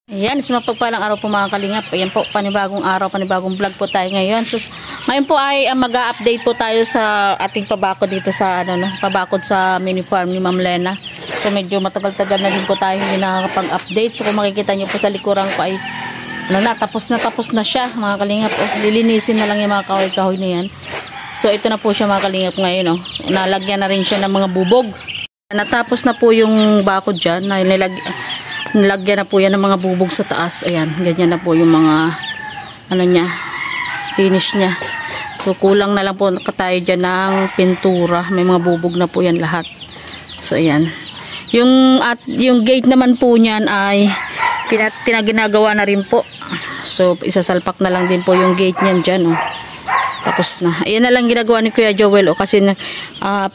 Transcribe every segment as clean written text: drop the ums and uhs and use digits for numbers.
Ayan, sa mapagpalang araw po mga kalingap. Ayan po, panibagong araw, panibagong vlog po tayo ngayon. So, ngayon po ay mag-a-update po tayo sa ating pabakod dito sa pabakod sa mini farm ni Ma'am Lena. So medyo matagal-tagal na din po tayo hindi nakakapag-update. So kung makikita niyo po sa likuran ko ay tapos na siya mga kalingap. Lilinisin na lang yung mga kahoy-kahoy na yan. So ito na po siya mga kalingap ngayon. Nalagyan na rin siya ng mga bubog. Natapos na po yung bakod dyan. Nilagyan na po yan ng mga bubog sa taas. Ayan, ganyan na po yung mga finish niya. So kulang na lang po tayo dyan ng pintura. May mga bubog na po yan lahat. So ayan. Yung gate naman po niyan ay ginagawa na rin po. So isasalpak na lang din po yung gate niyan dyan. Tapos na. Ayan na lang ginagawa ni Kuya Joel kasi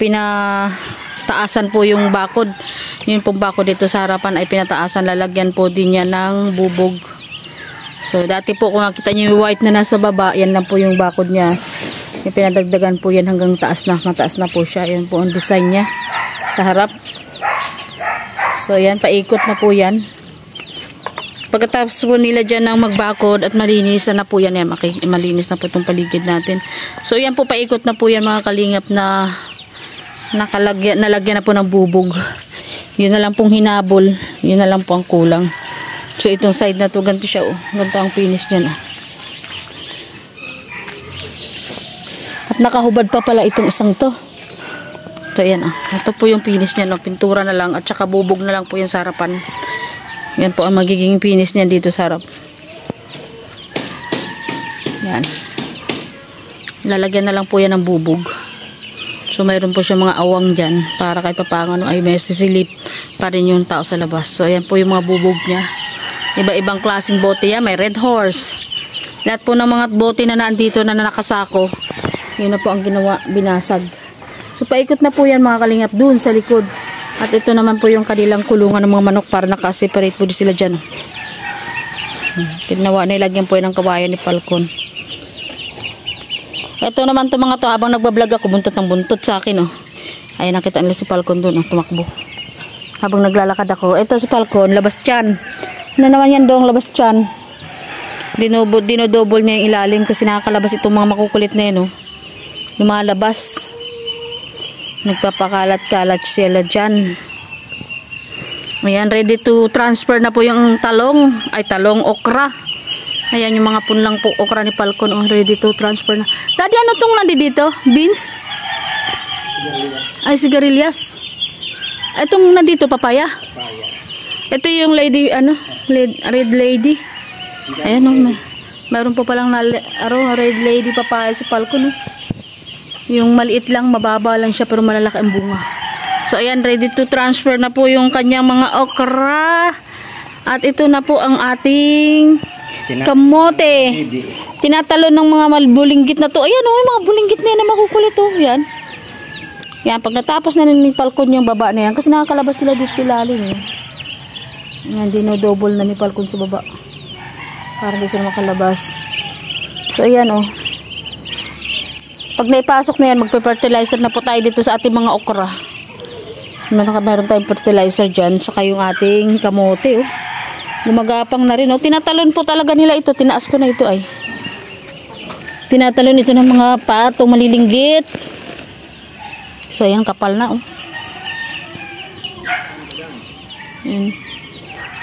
pinataasan po yung bakod. Yung pong bakod dito sa harapan ay pinataasan. Lalagyan po din niya ng bubog. So dati po kung makita niyo yung white na nasa baba, yan lang po yung bakod niya. Yung pinadagdagan po yan hanggang taas na. Mataas na po siya. Yan po ang design niya sa harap. So yan, paikot na po yan. Pagkatapos po nila dyan ng magbakod at malinis na po yan. Malinis na po itong paligid natin. So yan po, paikot na po yan mga kalingap na nalagyan na po ng bubog. Yun na lang pong hinabol. Yun na lang po ang kulang. So itong side na to, ganito siya. Ganito ang finish niya. At nakahubad pa pala itong isang to. So ayan. Ito po yung finish niya. Pintura na lang at saka bubog na lang po yan sa harapan. Yan po ang magiging finish niya dito sa harap. Yan. Lalagyan na lang po yan ng bubog. So mayroon po siya mga awang dyan para kahit papaano ay may sisilip pa rin yung tao sa labas. So ayan po yung mga bubog niya. Iba-ibang klaseng bote yan. May red horse. Lahat po ng mga bote na nandito na nakasako, yun na po ang ginawa, binasag. So paikot na po yan mga kalingap dun sa likod. At ito naman po yung kanilang kulungan ng mga manok para nakaseparate po sila dyan. Pinawa na ilagyan po yan ng kawayan ni Falcon. Ito naman to mga to, habang nagbablog ako, buntot ng buntot sa akin. Ay nakita nila si Falcon dun, tumakbo. Habang naglalakad ako, ito si Falcon, labas tiyan. Ano naman yan doong labas tiyan? Dinodouble niya yung ilalim kasi nakakalabas itong mga makukulit na yan. Lumalabas. Nagpapakalat-kalat sila dyan. Ayan, ready to transfer na po yung talong. Ay, talong, okra. Ayan, yung mga punlang po okra ni Falcon. Ready to transfer na. Daddy, ano itong nandito? Beans? Ay, sigarilyas. Itong nandito, papaya? Ito yung lady, red lady. Ayan, mayroon po palang red lady papaya si Falcon. Yung maliit lang, mababa lang siya pero malalaki ang bunga. So ayan, ready to transfer na po yung kanyang mga okra. At ito na po ang ating kamote. Tinatalon ng mga bulinggit na to. Ayan yung mga bulinggit na yan na makukulit Yan. Yan, pag natapos na ni Falcon yung baba na yan, kasi nakakalabas sila dito sa ilalim. Yan, dinodouble na ni Falcon sa baba. Para hindi sila makalabas. So ayan pag naipasok na yan, magpe-fertilizer na po tayo dito sa ating mga okra. Meron tayong fertilizer dyan. Saka yung ating kamote. Gumagapang na rin. Tinatalon po talaga nila ito. Tinaas ko na ito ay. Tinatalon ito ng mga patong malilinggit. So ayan, kapal na.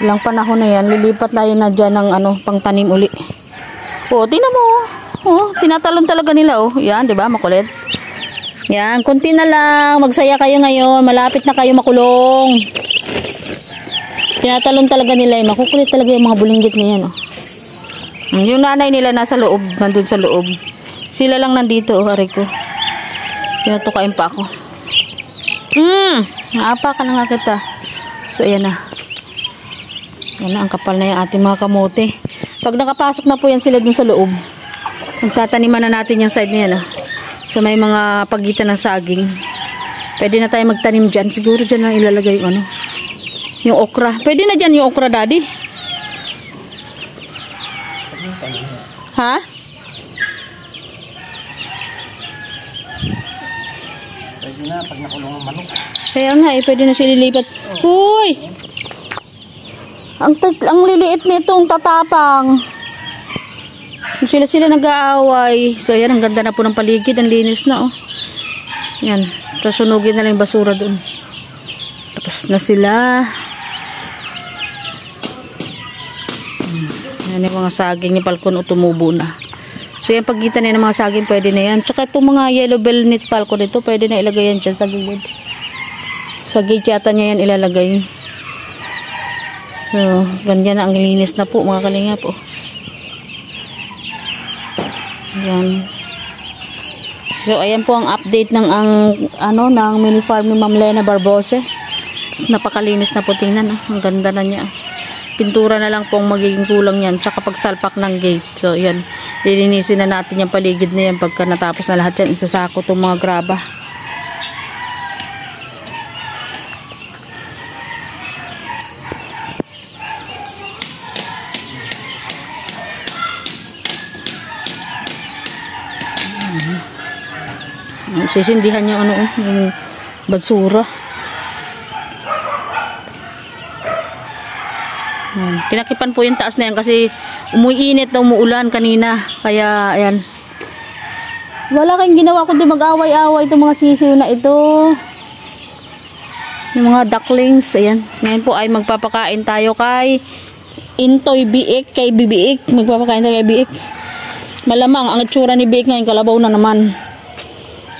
Ilang panahon na yan. Lilipat tayo na dyan ng pangtanim uli. Tingnan mo. Tinatalon talaga nila Yan, 'di ba? Makulit. Yan, konti na lang. Magsaya kayo ngayon. Malapit na kayo makulong. Tinatalon talaga nila. Makukulit talaga yung mga bulinggit na yan Yung nanay nila nasa loob, nandun sa loob. Sila lang nandito aray ko. Tinatukain pa ako. Naapa ka na nga kita. So ayan na. Yan na, ang kapal na yung ating mga kamote. Pag nakapasok na po yan sila dun sa loob, magtataniman na natin yung side niya so may mga pagitan ng saging. Pwede na tayo magtanim dyan. Siguro dyan na ilalagay yung yung okra. Pwede na dyan yung okra, daddy? Ha? Pwede na pag nakulong ang manok. Kaya nga pwede na sililipat. Uy! Ang liliit nitong tatapang. Sila nag-aaway. So yan, ang ganda na po ng paligid. Ang linis na oh. Yan. Tapos sunugin na lang yung basura doon. Tapos na sila. Yan yung mga saging ni Falcon o tumubo na. So yan, pagitan na ng mga saging pwede na yan. Tsaka itong mga yellow bell knit Falcon dito, pwede na ilagay yan dyan sa gilid. Sa gate yata niya yan ilalagay. So, ganyan na ang linis na po mga kalinga po. Yan. So, ayan po ang update ng ng mini farm ni Ma'am Lena Barbose. Napakalinis na po tingnan. Ang ganda na niya. Pintura na lang po ang magiging kulang yan. Tsaka pagsalpak ng gate. So, yan. Lilinisin na natin yung paligid na yan. Pagka natapos na lahat yan, isasako itong mga graba. Sisindihan yung yung basura. Pinakipan po yung taas na yan kasi umuinit na umuulan kanina. Kaya ayan. Wala kayong ginawa kundi mag-away-away itong mga sisiw na ito. Yung mga ducklings. Ayan. Ngayon po ay magpapakain tayo kay Intoy Biik. Kay Bibiik. Magpapakain tayo kay Biik. Malamang ang itsura ni Biik ngayon kalabaw na naman.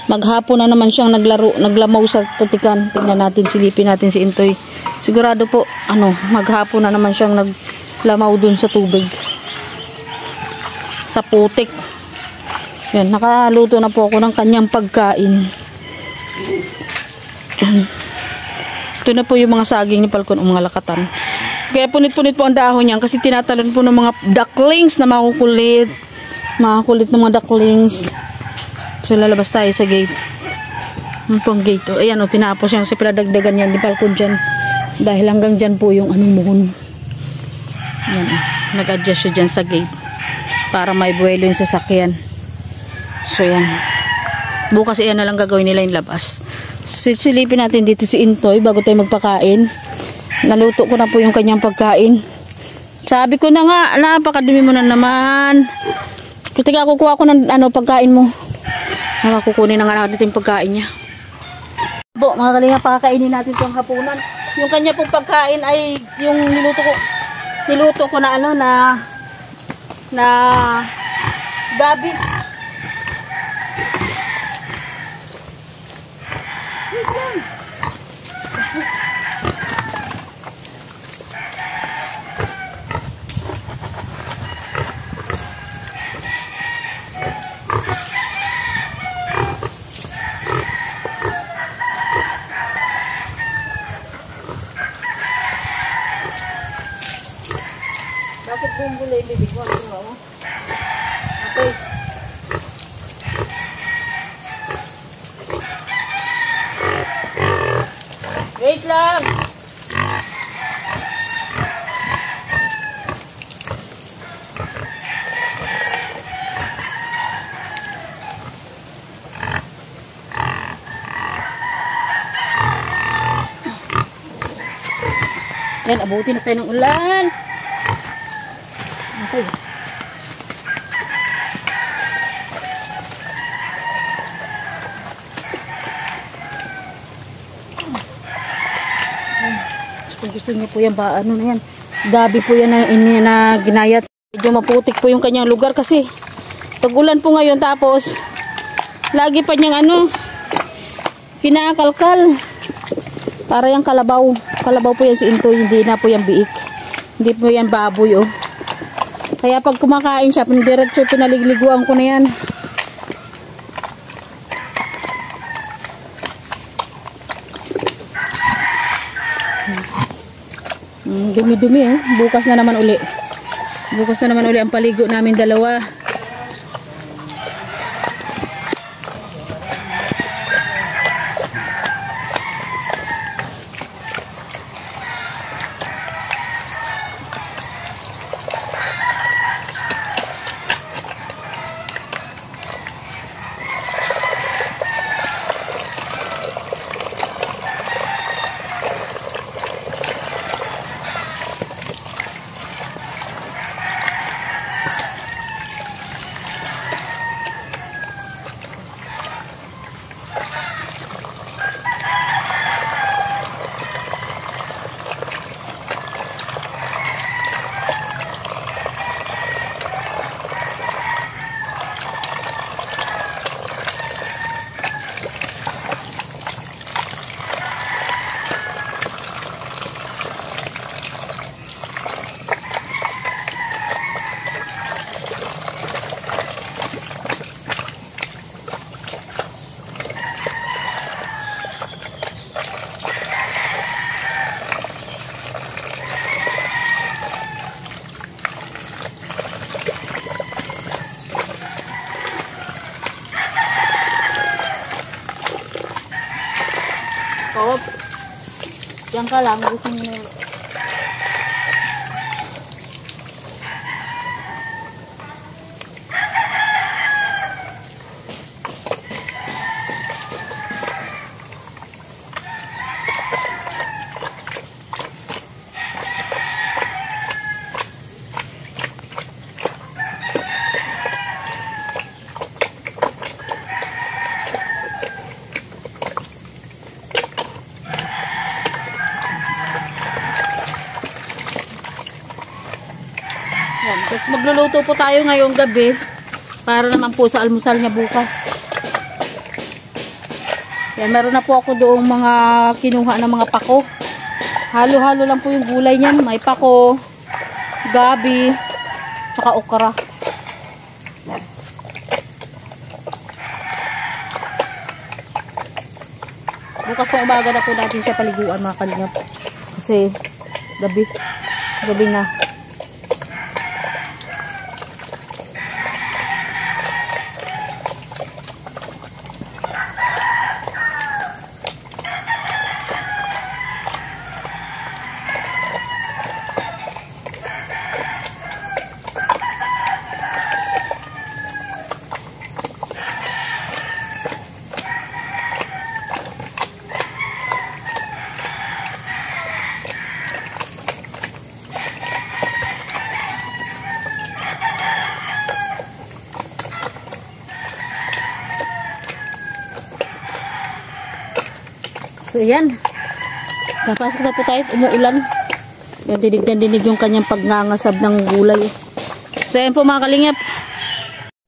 Maghapon na naman siyang naglamaw sa putikan. Tingnan natin, silipin natin si Intoy. Sigurado po, maghapon na naman siyang naglamaw dun sa tubig. Sa putik. Yan, nakaluto na po ako ng kanyang pagkain. Yan. Ito na po yung mga saging ni Falcon o mga lakatan. Kaya punit-punit po ang dahon niyan kasi tinatalon po ng mga ducklings na makukulit. Makukulit ng mga ducklings. So, lalabas tayo sa gate. Ano po ang gate? O, ayan o, tinapos yan. Kasi pinadagdagan yan di Falcon dyan. Dahil hanggang dyan po yung muhon. Ayan o. Nag-adjust siya dyan sa gate. Para may buwelo yung sasakyan. So, yan. Bukas iyan na lang gagawin nila yung labas. So, silipin natin dito si Intoy bago tayo magpakain. Naluto ko na po yung kanyang pagkain. Sabi ko na nga, napakadumi mo na naman. Kasi kukuha ko ng pagkain mo. Nakakukunin na nga natin yung pagkain niya. Po, mga kalinga, pakakainin natin itong hapunan. Yung kanya pong pagkain ay yung niluto ko na na gabi. Bakit bumbulo yung bibig mo? Okay. Wait lang! Yan, abutin na tayo ng ulan. Okay. Gusto niyo po yan ba? Ano na yan? Gabi po yan na ginayat. Medyo maputik po yung kanyang lugar kasi pag-ulan po ngayon tapos lagi pa niyang kinakalkal. Para yung kalabaw. Kalabaw po yan si Intoy. Hindi na po yan biik. Hindi po yan baboy oh. Kaya pag kumakain siya, diretso pinaligliguan ko na yan. Dumi-dumi oh. Bukas na naman uli. Bukas na naman uli ang paligo namin dalawa. Diyan ka lang. Gusto mo na. Yan. Tapos magluluto po tayo ngayong gabi para naman po sa almusal niya bukas. Yan, meron na po ako doong mga kinuha na mga pako. Halo-halo lang po yung gulay niyan. May pako, gabi, tsaka okra. Bukas po umaga na po natin sa paliguan mga kalingap. Kasi gabi na. So, yan. Kapasok na po tayo. Umuulan. Yan, dinig yung kanyang pagngangasab ng gulay. So, yan po mga kalingap.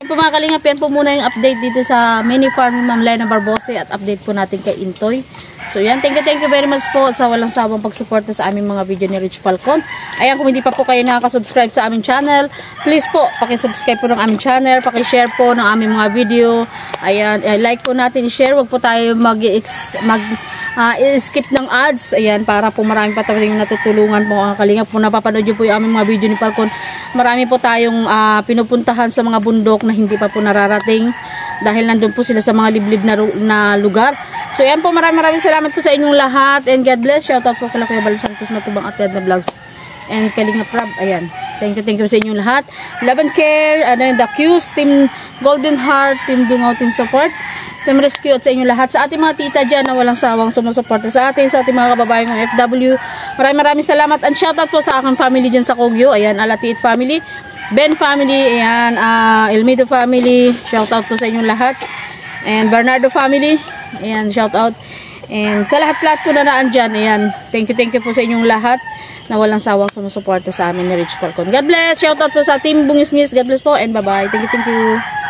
Yan po mga kalingap. Yan po muna yung update dito sa mini farm ni Ma'am Lena Barbose at update po natin kay Intoy. So, yan. Thank you very much po sa walang sawang pagsuporta sa aming mga video ni Rich Falcon. Ayan, kung hindi pa po kayo nakaka-subscribe sa aming channel, please po, pakisubscribe po ng aming channel, pakishare po ng aming mga video. Ayan, like po natin, share. Huwag po tayo skip ng ads, ayan, para po marami pa tayong natutulungan po ang kalingap. Kung napapanood nyo po yung aming mga video ni Falcon, marami po tayong pinupuntahan sa mga bundok na hindi pa po nararating dahil nandun po sila sa mga liblib na lugar. So ayan po, maraming salamat po sa inyong lahat and God bless. Shoutout po kala Kuya Bal Santos Matubang at Edna Vlogs and Kalingap Rab. Ayan, thank you sa inyong lahat. Love and care, The Q's, Team Golden Heart, Team Dungaw, Team Support, Team Rescue at sa inyo lahat. Sa ating mga tita dyan na walang sawang sumusuporta sa atin, sa ating mga kababaeng FW. Maraming salamat and shoutout po sa aking family dyan sa Kogyo. Ayan, Alatiit family, Ben family, ayan, Elmido family, shoutout po sa inyong lahat. And Bernardo family, ayan, shoutout. And sa lahat po na naan dyan, ayan, thank you po sa inyong lahat na walang sawang sumusuporta sa amin ni Rich Falcon. God bless, shoutout po sa Team Bungisngis. God bless po and bye-bye. Thank you.